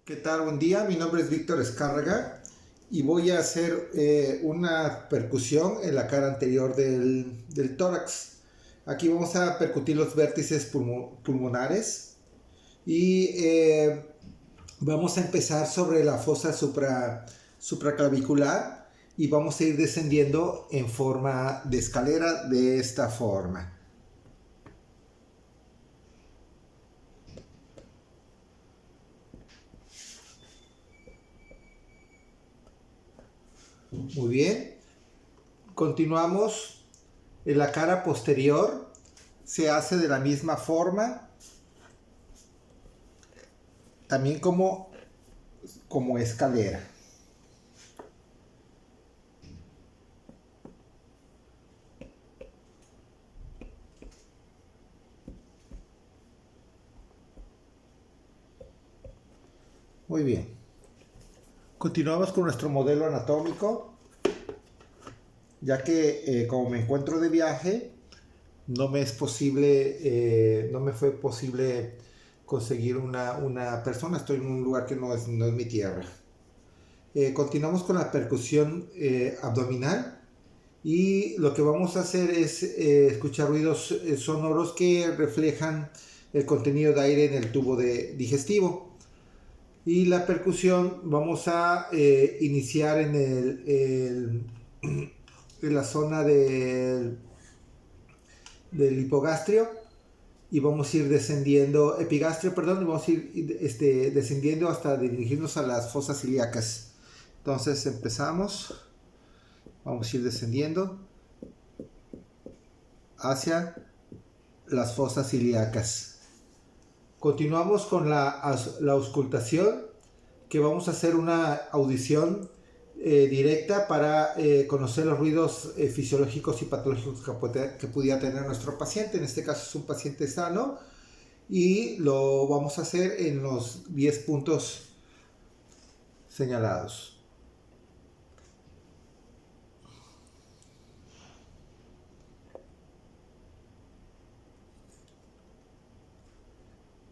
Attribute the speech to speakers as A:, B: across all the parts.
A: ¿Qué tal? Buen día, mi nombre es Víctor Escárraga y voy a hacer una percusión en la cara anterior del tórax. Aquí vamos a percutir los vértices pulmonares y vamos a empezar sobre la fosa supraclavicular y vamos a ir descendiendo en forma de escalera de esta forma. Muy bien. Continuamos. En la cara posterior se hace de la misma forma, también como escalera. Muy bien. Continuamos con nuestro modelo anatómico, ya que como me encuentro de viaje, no me fue posible conseguir una persona. Estoy en un lugar que no es mi tierra. Continuamos con la percusión abdominal y lo que vamos a hacer es escuchar ruidos sonoros que reflejan el contenido de aire en el tubo digestivo. Y la percusión vamos a iniciar en la zona del hipogastrio y vamos a ir descendiendo, epigastrio, perdón, y vamos a ir descendiendo hasta dirigirnos a las fosas ilíacas. Entonces empezamos, vamos a ir descendiendo hacia las fosas ilíacas. Continuamos con la auscultación, que vamos a hacer una audición directa para conocer los ruidos fisiológicos y patológicos que pudiera tener nuestro paciente. En este caso es un paciente sano y lo vamos a hacer en los 10 puntos señalados.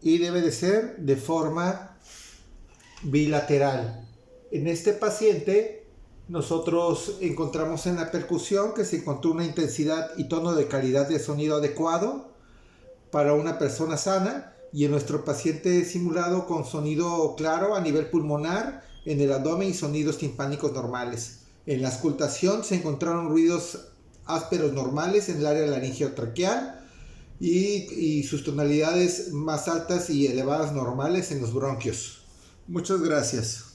A: Y debe de ser de forma bilateral. En este paciente nosotros encontramos en la percusión que se encontró una intensidad y tono de calidad de sonido adecuado para una persona sana, y en nuestro paciente simulado con sonido claro a nivel pulmonar en el abdomen y sonidos timpánicos normales. En la auscultación se encontraron ruidos ásperos normales en el área laringeo-traqueal y sus tonalidades más altas y elevadas normales en los bronquios. Muchas gracias.